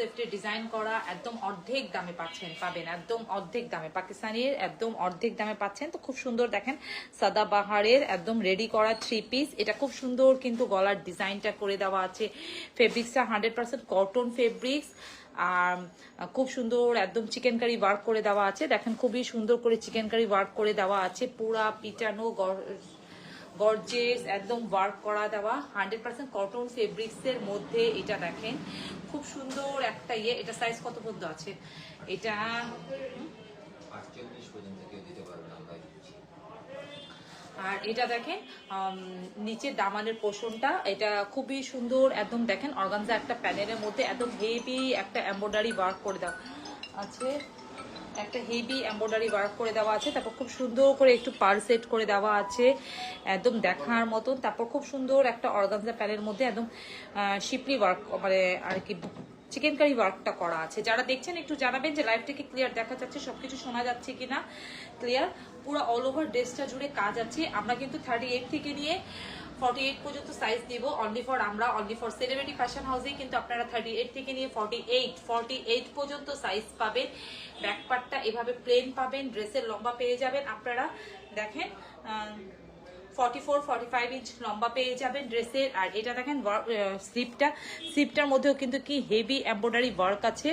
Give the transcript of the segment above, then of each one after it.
কনসেপ্টে design করা, একদম অর্ধেক দামে পাবেন, একদম অর্ধেক দামে, পাকিস্তানির একদম অর্ধেক দামে পাচ্ছেন। তো খুব সুন্দর দেখেন সাদাবাহারের একদম রেডি করা 3 পিস, এটা খুব সুন্দর কিন্তু গলার ডিজাইনটা করে দেওয়া আছে। ফেব্রিক্সটা 100% কটন ফেব্রিক্স, আর খুব সুন্দর একদম চিকেন কারি ওয়ার্ক করে দেওয়া আছে। দেখেন খুবই সুন্দর করে চিকেন কারি ওয়ার্ক করে দেওয়া আছে, পুরা পিটানো গর্জেস একদম ওয়ার্ক করা দেওয়া 100% কটন ফেব্রিক্স এর মধ্যে। এটা দেখেন খুব সুন্দর একটা ইয়ে। এটা সাইজ কত পর্যন্ত আছে? এটা 48 পর্যন্ত কেউ দিতে পারবে না, আমরা দিচ্ছি। আর এটা দেখেন নিচের দামানের পোর্শনটা, এটা খুবই সুন্দর একদম দেখেন অর্গানজা একটা প্যানেলের মধ্যে একদম হেভি একটা এমব্রয়ডারি ওয়ার্ক করে দেওয়া আছে, একটা হেভি এমব্রয়ডারি ওয়ার্ক করে দেওয়া আছে। তারপর খুব সুন্দর করে একটু পার সেট করে দেওয়া আছে একদম দেখার মতন। তারপর খুব সুন্দর একটা অর্গানজা প্যানেলের মধ্যে একদম শিপলি ওয়ার্ক মানে আর কি চিকেন কারি ওয়ার্কটা করা আছে। যারা দেখছেন একটু জানাবেন যে লাইভটাকে ক্লিয়ার দেখা যাচ্ছে, সবকিছু শোনা যাচ্ছে কিনা ক্লিয়ার। পুরো অল ওভার ড্রেসটা জুড়ে কাজ আছে। আমরা কিন্তু 38 থেকে নিয়ে 48 পর্যন্ত সাইজ দিব অনলি ফর সেলিব্রিটি ফ্যাশন হাউসে। কিন্তু আপনারা 38 থেকে নিয়ে 48 পর্যন্ত সাইজ পাবেন। ব্যাকপার্টটা এভাবে প্লেন পাবেন, ড্রেসের লম্বা পেয়ে যাবেন আপনারা দেখেন 44-45 ইঞ্চ লম্বা পেয়ে যাবেন ড্রেসের। আর এটা দেখেন স্লিপটার মধ্যেও কিন্তু কি হেভি এমব্রয়ডারি ওয়ার্ক আছে।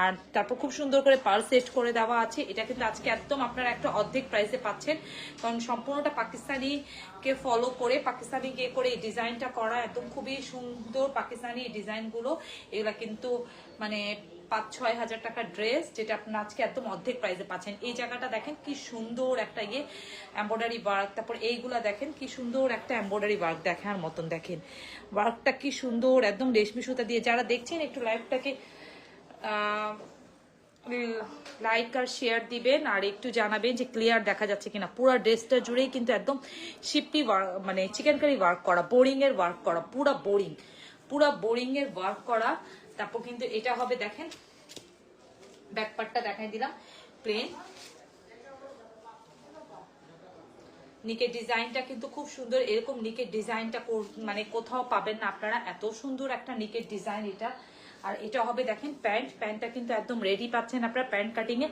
আর তারপর খুব সুন্দর করে পার সেট করে দেওয়া আছে। এটা কিন্তু আজকে একদম আপনারা একটা অর্ধেক প্রাইসে পাচ্ছেন, কারণ সম্পূর্ণটা পাকিস্তানিকে ফলো করে পাকিস্তানিকে করে এই ডিজাইনটা করা একদম খুবই সুন্দর। পাকিস্তানি ডিজাইনগুলো এগুলা কিন্তু মানে 5-6 হাজার টাকার ড্রেস, যেটা আপনারা আজকে একদম অর্ধেক প্রাইসে পাচ্ছেন। এই জায়গাটা দেখেন কি সুন্দর একটা ইয়ে এমব্রয়ডারি ওয়ার্ক। তারপর এইগুলা দেখেন কি সুন্দর একটা এমব্রয়ডারি ওয়ার্ক দেখার মতন। দেখেন ওয়ার্কটা কি সুন্দর একদম রেশমি সুতা দিয়ে। যারা দেখছেন একটু লাইভটাকে লাইক আর শেয়ার দিবেন, আর একটু জানাবেন যে ক্লিয়ার দেখা যাচ্ছে কিনা। পুরো ড্রেসটা জুড়েই কিন্তু একদম শিপি ওয়ার্ক মানে চিকেন কারি ওয়ার্ক করা, বোরিং এর ওয়ার্ক করা, পুরা বোরিং এর ওয়ার্ক করা। তারপর কিন্তু এটা হবে দেখেন ব্যাকপার্টটা দেখাই দিলাম প্লেন। নিকের ডিজাইনটা কিন্তু খুব সুন্দর, এরকম নিকের ডিজাইনটা মানে কোথাও পাবেন না আপনারা, এত সুন্দর একটা নিকের ডিজাইন এটা। আর এটা হবে দেখেন প্যান্টটা কিন্তু একদম রেডি পাচ্ছেন আপনারা প্যান্ট কাটিং এ।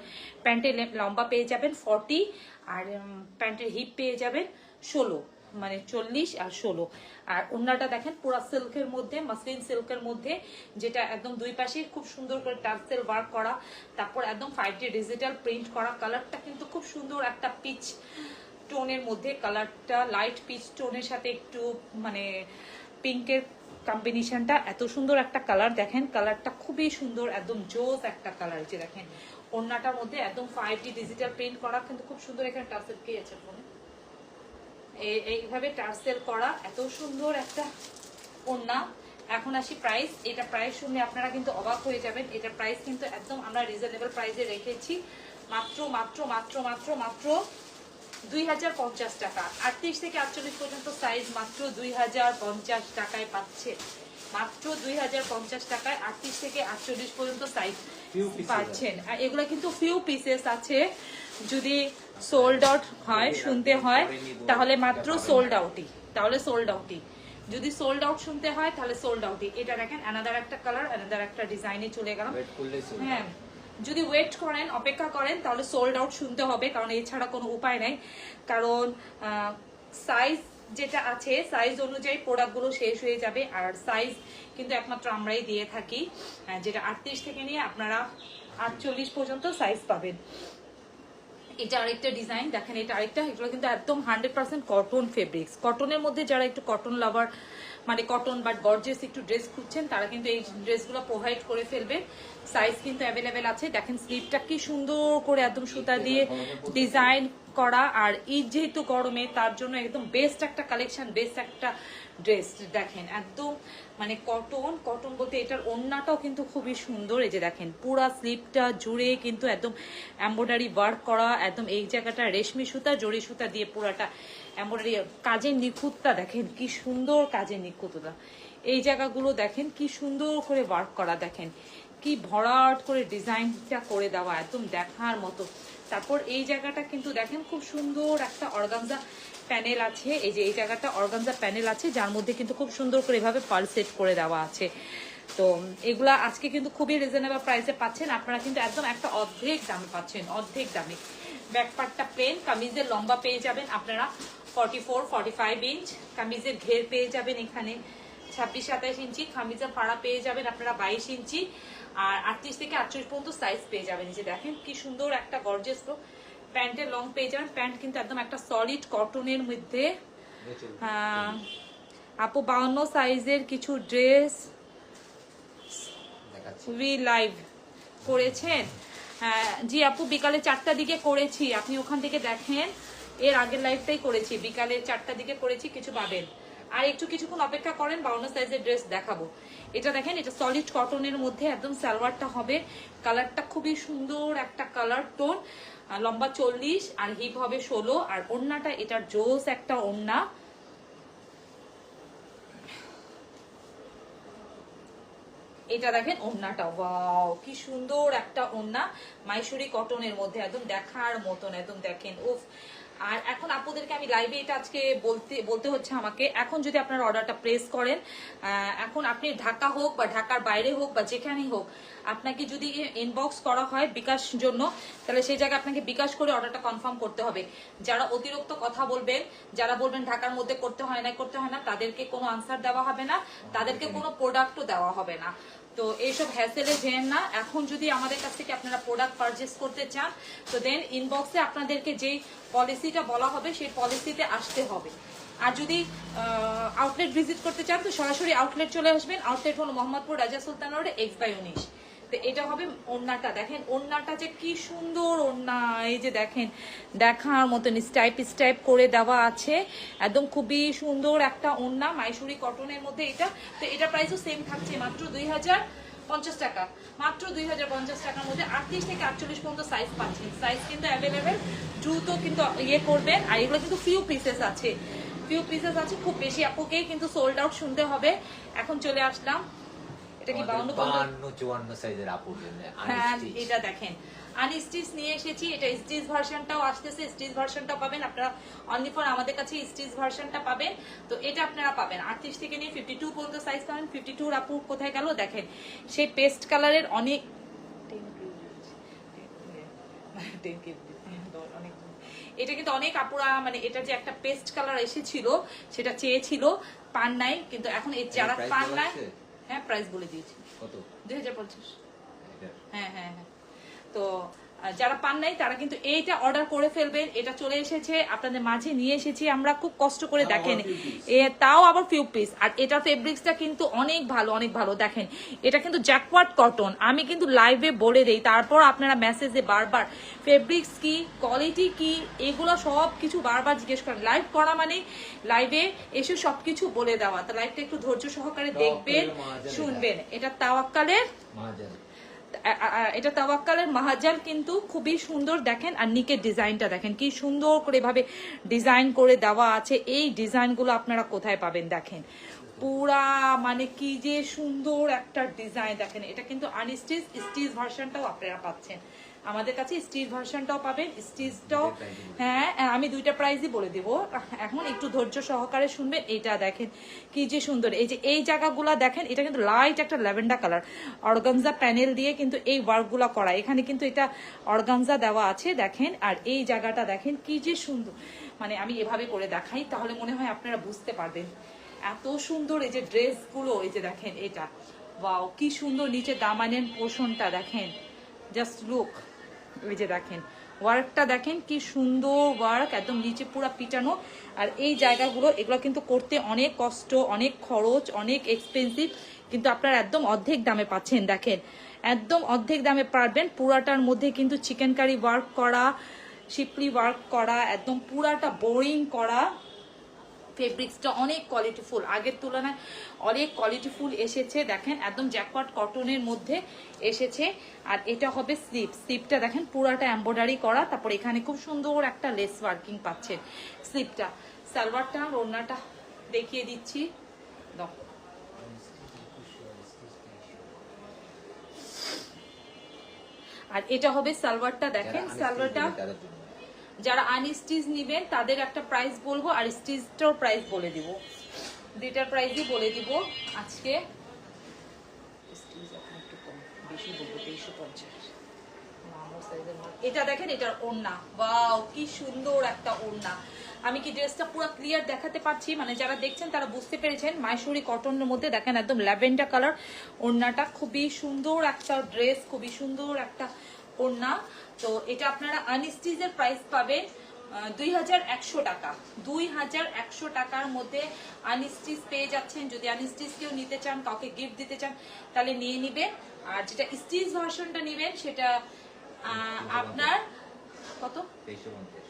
প্যান্টের লম্বা পেয়ে যাবেন 40, আর প্যান্টের হিপ পেয়ে যাবেন 16 মানে 40 আর 16। আর ওড়নাটা দেখেন পুরো সিল্কের মধ্যে, মাসলিন সিল্কের মধ্যে, যেটা একদম দুই পাশে খুব সুন্দর করে টার্সেল ওয়ার্ক করা। তারপর একদম 5D ডিজিটাল প্রিন্ট করা। কালারটা কিন্তু খুব সুন্দর একটা পিচ টোনের মধ্যে, কালারটা লাইট পিচ টোনের সাথে একটু মানে পিঙ্কের কম্বিনেশনটা, এত সুন্দর একটা কালার। দেখেন কালারটা খুবই সুন্দর একদম জোস একটা কালার। যে দেখেন ওড়নাটার মধ্যে একদম 5D ডিজিটাল প্রিন্ট করা, কিন্তু খুব সুন্দর এখানে টার্সেল কি আছে ফোনে এইভাবে টার্সেল করা, এত সুন্দর একটা ওড়না। এখন আসি প্রাইস। এটা প্রাইস শুনলে আপনারা কিন্তু অবাক হয়ে যাবেন। এটা প্রাইস কিন্তু একদম আমরা রিজনেবল প্রাইসে রেখেছি, মাত্র 2050 টাকা। 38 থেকে 48 পর্যন্ত সাইজ মাত্র 2050 টাকায় পাচ্ছে, মাত্র 2050 টাকায় 38 থেকে 48 পর্যন্ত সাইজ পাচ্ছেন। আর এগুলো কিন্তু ফিউ পিসেস আছে, যদি সোল্ড আউট হয় শুনতে হয় তাহলে মাত্র সোল্ড আউটই, যদি সোল্ড আউট শুনতে হয় তাহলে সোল্ড আউটই। এটা দেখেন অ্যানাদার একটা কালার, অ্যানাদার একটা ডিজাইনে চলে গেলাম। হ্যাঁ, যদি ওয়েট করেন অপেক্ষা করেন তাহলে সোল্ড আউট শুনতে হবে, কারণ এছাড়া কোনো উপায় নাই। কারণ সাইজ যেটা আছে সাইজ অনুযায়ী প্রোডাক্টগুলো শেষ হয়ে যাবে। আর সাইজ কিন্তু একমাত্র আমরাই দিয়ে থাকি, যেটা 38 থেকে নিয়ে আপনারা 48 পর্যন্ত সাইজ পাবেন। এটা আরেকটা ডিজাইন দেখেন, এটা আরেকটা, এগুলো কিন্তু একদম 100% কটন ফেব্রিক্স। কটনের মধ্যে যারা একটু কটন লাভার মানে কটন বাট গর্জিয়াস একটু ড্রেস খুঁজছেন তারা কিন্তু এই ড্রেসগুলো প্রোভাইড করে ফেলবে। সাইজ কিন্তু অ্যাভেলেবেল আছে। দেখেন স্লিভটা কি সুন্দর করে একদম সুতা দিয়ে ডিজাইন করা। আর ঈদ যেহেতু গরমে, তার জন্য একদম বেস্ট একটা কালেকশন, বেস্ট একটা ড্রেস। দেখেন একদম মানে কটন বলতে এটার ওড়নাটাও কিন্তু খুবই সুন্দর। এই যে দেখেন পুরা স্লিভটা জুড়ে কিন্তু একদম এমব্রয়ডারি ওয়ার্ক করা, একদম এই জায়গাটা রেশমি সুতা জরি সুতা দিয়ে পুরাটা এমব্রয়ডারি। কাজের নিখুঁতটা দেখেন কি সুন্দর, কাজের নিখুঁততা। এই জায়গাগুলো দেখেন কি সুন্দর করে ওয়ার্ক করা, দেখেন কি ভরাট করে ডিজাইনটা করে দেওয়া, একদম দেখার মতো। তারপর এই জায়গাটা কিন্তু দেখেন খুব সুন্দর একটা অর্গানজা প্যানেল আছে। এই যে এই জায়গাটা অর্গানজা প্যানেল আছে, যার মধ্যে কিন্তু খুব সুন্দর করে এভাবে পাল সেট করে দেওয়া আছে। তো এগুলা আজকে কিন্তু খুবই রিজনেবল প্রাইসে পাচ্ছেন আপনারা, কিন্তু একদম একটা অর্ধেক দামে পাচ্ছেন, অর্ধেক দামে। ব্যাকপার্টটা প্লেন, কামিজের লম্বা পেয়ে যাবেন আপনারা 44-45 ইঞ্চ, কামিজের ঘের পেয়ে যাবেন এখানে 26-27 ইঞ্চি, কামিজের ফাড়া পেয়ে যাবেন আপনারা 22 ইঞ্চি, আর 38 থেকে 48 পর্যন্ত সাইজ পেয়ে যাবেন। যে দেখেন কি সুন্দর একটা গর্জিয়াস লুক। প্যান্টের লং পেয়ে যাবেন, প্যান্ট কিন্তু একদম একটা সলিড কটনের মধ্যে। আপু 52 সাইজের কিছু ড্রেস উই লাইভ করেছেন? জি আপু, বিকালে 4টার দিকে করেছি, আপনি ওখান থেকে দেখেন, এর আগের লাইভটাই করেছি, বিকালে 4টার দিকে করেছি, কিছু পাবেন। আর একটু কিছুক্ষণ অপেক্ষা করেন, 52 সাইজের ড্রেস দেখাবো। এটা দেখেন, এটা সলিড কটনের মধ্যে একদম সালোয়ারটা হবে, কালারটা খুবই সুন্দর একটা কালার টোন, লম্বা 40 আর হিপ হবে 16, আর ওড়নাটা এটার জোস একটা ওড়না। এটা দেখেন ওড়নাটা, ওয়াও কি সুন্দর একটা ওড়না, মাইসুরি কটনের মধ্যে একদম দেখার মতন, একদম দেখেন উফ। আর এখন আপনাদেরকে আমি লাইভে এটা আজকে বলতে হচ্ছে আমাকে, এখন যদি আপনারা অর্ডারটা প্লেস করেন, এখন আপনি ঢাকা হোক বা ঢাকার বাইরে হোক বা যেখানেই হোক, আপনাকে যদি ইনবক্স করা হয় বিকাশ জন্য, তাহলে সেই জায়গায় আপনাকে বিকাশ করে অর্ডারটা কনফার্ম করতে হবে। যারা অতিরিক্ত কথা বলবেন, যারা বলবেন ঢাকার মধ্যে করতে হয় না, তাদেরকে কোনো আনসার দেওয়া হবে না, তাদেরকে কোনো প্রোডাক্টও দেওয়া হবে না। তো এইসব হ্যাসেলে যেন না। এখন যদি আমাদের কাছ থেকে আপনারা প্রোডাক্ট পারচেস করতে চান, তো দেন ইনবক্সে আপনাদেরকে যেই পলিসিটা বলা হবে সেই পলিসিতে আসতে হবে। আর যদি আউটলেট ভিজিট করতে চান, তো সরাসরি আউটলেট চলে আসবেন। আউটলেট হলো মোহাম্মদপুর রাজা সুলতান রোডে X/19। তো এটা হবে ওড়নাটা, দেখেন ওড়নাটা যে কি সুন্দর ওড়না, এই যে দেখেন দেখার মতন স্টাইপ করে দেওয়া আছে, একদম খুবই সুন্দর একটা ওড়না, মাইসুরি কটনের মধ্যে এটা। তো এটা প্রাইসও সেম থাকছে, মাত্র 2050 টাকা, মাত্র 2050 টাকার মধ্যে 38 থেকে 48 পর্যন্ত সাইজ পাচ্ছেন। সাইজ কিন্তু অ্যাভেলেবেল, দ্রুত কিন্তু ইয়ে করবেন। আর এগুলো কিন্তু ফিউ পিসেস আছে, খুব বেশি আপুকেই কিন্তু সোল্ড আউট শুনতে হবে। এখন চলে আসলাম, এটা কি 52-54 সাইজের আপুর জন্য হ্যাঁ, এটা দেখেন আনস্টিচ নিয়ে এসেছি, এটা স্টিচ ভার্সনটাও আসতেছে, স্টিচ ভার্সনটাও পাবেন আপনারা, অনলি ফর আমাদের কাছে স্টিচ ভার্সনটা পাবেন। তো এটা আপনারা পাবেন 38 থেকে নিয়ে 52 পর্যন্ত সাইজ পাবেন। 52 আপু কোথায় গেল দেখেন, সেই পেস্ট কালারের অনেক এটা কিন্তু অনেক আপুরা, মানে এটা যে একটা পেস্ট কালার এসেছিল সেটা চেয়েছিল, পান নাই, কিন্তু এখন এই যারা পান নাই, হ্যাঁ প্রাইস বলে দিয়েছি কত, 2050। হ্যাঁ, তো যারা পান নাই তারা কিন্তু এইটা অর্ডার করে ফেলবেন। এটা চলে এসেছে আপনাদের মাঝে, নিয়ে এসেছি আমরা খুব কষ্ট করে, দেখেন তাও আবার ফিউ পিস। আর এটা ফেব্রিক্সটা কিন্তু অনেক ভালো দেখেন, এটা কিন্তু জ্যাকওয়ার্ড কটন। আমি কিন্তু লাইভে বলে দেই, তারপর আপনারা মেসেজে বারবার ফেব্রিক্স কি, কোয়ালিটি কি, এগুলো সব কিছু বারবার জিজ্ঞেস করেন। লাইভ করা মানে লাইভে এসে সবকিছু বলে দেওয়া। তো লাইভটা একটু ধৈর্য সহকারে দেখবেন, শুনবেন। এটা তাওয়াক্কালের মাহাজাল কিন্তু খুবই সুন্দর, দেখেন। আর নিকের ডিজাইনটা দেখেন কি সুন্দর করে এভাবে ডিজাইন করে দেওয়া আছে। এই ডিজাইনগুলো আপনারা কোথায় পাবেন দেখেন, পুরা মানে কি যে সুন্দর একটা ডিজাইন দেখেন। এটা কিন্তু আনস্টিচ, স্টিচ ভার্সনটাও আপনারা পাচ্ছেন আমাদের কাছে, স্টিচ ভার্সনটাও পাবেন, স্টিচটাও। হ্যাঁ, আমি দুইটা প্রাইসই বলে দেব, এখন একটু ধৈর্য সহকারে শুনবেন। এইটা দেখেন কি যে সুন্দর, এই যে এই জায়গাগুলা দেখেন, এটা কিন্তু লাইট একটা ল্যাভেন্ডার কালার, অর্গানজা প্যানেল দিয়ে কিন্তু এই ওয়ার্কগুলা করা। এখানে কিন্তু এটা অর্গানজা দেওয়া আছে দেখেন। আর এই জায়গাটা দেখেন কি যে সুন্দর, মানে আমি এভাবে করে দেখাই তাহলে মনে হয় আপনারা বুঝতে পারবেন। এত সুন্দর এই যে ড্রেসগুলো, এই যে দেখেন এটা, ওয়াও কি সুন্দর। নিচে দামানের পোর্শনটা দেখেন, জাস্ট লুক, এই যে দেখেন ওয়ার্কটা দেখেন কি সুন্দর ওয়ার্ক, একদম নিচে পুরো পিটানো। আর এই জায়গাগুলো, এগুলো কিন্তু করতে অনেক কষ্ট, অনেক খরচ, অনেক এক্সপেন্সিভ, কিন্তু আপনারা একদম অর্ধেক দামে পাচ্ছেন। দেখেন একদম অর্ধেক দামে পারবেন। পুরাটার মধ্যে কিন্তু চিকেন কারি ওয়ার্ক করা, শিপলি ওয়ার্ক করা, একদম পুরাটা বোরিং করা। ফেব্রিক্সটা অনেক কোয়ালিটিফুল, আগের তুলনায় অনেক কোয়ালিটিফুল এসেছে দেখেন, একদম জ্যাকওয়ার্ড কটনের মধ্যে এসেছে। আর এটা হবে স্লিপটা দেখেন পুরাটা এমব্রয়ডারি করা, তারপর এখানে খুব সুন্দর একটা লেস ওয়ার্কিং পাচ্ছেন স্লিপটা। সালোয়ারটা, ওড়নাটা দেখিয়ে দিচ্ছি, আর এটা হবে সালোয়ারটা দেখেন। সালোয়ারটা যারা আনস্টিচ নিবেন তাদের একটা প্রাইস বলবো, আর স্টিচটার প্রাইস বলে দিব, দুইটার প্রাইসই বলে দিব আজকে। 350। এটা দেখেন, এটার ওড়না, ওয়াও কি সুন্দর একটা ওড়না। আমি কি ড্রেসটা পুরো ক্লিয়ার দেখাতে পারছি? মানে যারা দেখছেন তারা বুঝতে পেরেছেন। মাইসুরি কটনের মধ্যে দেখেন একদম ল্যাভেন্ডার কালার ওড়নাটা, খুবই সুন্দর একটা ড্রেস, খুবই সুন্দর একটা ওড়না। তো এটা আপনারা আনস্টিচের প্রাইস পাবেন 2100 টাকা। 2100 টাকার মধ্যে আনস্টিচ পেয়ে যাচ্ছেন। যদি আনস্টিচ কেউ নিতে চান, কাউকে গিফট দিতে চান, তাহলে নিয়ে নিবেন। আর যেটা স্টিচ ভার্সনটা নিবেন সেটা আপনার কত, 2350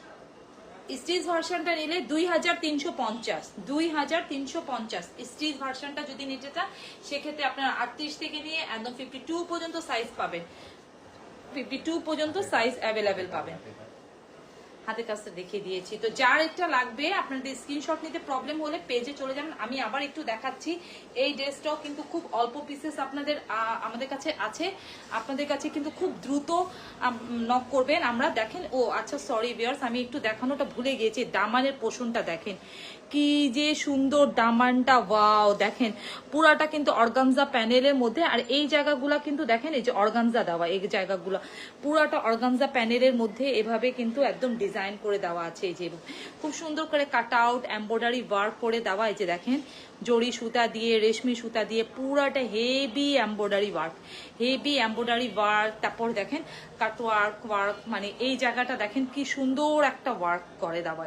স্টিচ ভার্সনটা নিলে 2350। 2350 স্টিচ ভার্সনটা যদি নিতে চান, সেক্ষেত্রে আপনারা 38 থেকে নিয়ে একদম 52 পর্যন্ত সাইজ পাবেন। 52 পর্যন্ত সাইজ অ্যাভেলেবেল পাবেন। হাতের কাজটা দেখিয়ে দিয়েছি। তো যার একটা লাগবে, আপনাদের স্ক্রিনশট নিতে প্রবলেম হলে পেজে চলে যাবেন। আমি আবার একটু দেখাচ্ছি, এই ড্রেসটাও কিন্তু খুব অল্প পিসেস আপনাদের আমাদের কাছে আছে। আপনাদের কাছে কিন্তু খুব দ্রুত নক করবেন। আমরা দেখেন, ও আচ্ছা সরি ভিউয়ার্স, আমি একটু দেখানোটা ভুলে গিয়েছি। দামানের পোষণটা দেখেন কি যে সুন্দর, দামানটা ওয়াও, দেখেন পুরাটা কিন্তু অর্গানজা প্যানেলের মধ্যে। আর এই জায়গাগুলো কিন্তু দেখেন, এই যে অর্গানজা দেওয়া, এই জায়গাগুলো পুরাটা অর্গানজা প্যানেলের মধ্যে এভাবে কিন্তু একদম ডিজাইন করে দেওয়া আছে। এই যে খুব সুন্দর করে কাট আউট এমব্রয়ডারি ওয়ার্ক করে দেওয়া। এই যে দেখেন জড়ি সুতা দিয়ে, রেশমি সুতা দিয়ে পুরাটা heavy embroidery work, heavy embroidery work. তারপর দেখেন কাট ওয়ার্ক, মানে এই জায়গাটা দেখেন কি সুন্দর একটা ওয়ার্ক করে দেওয়া।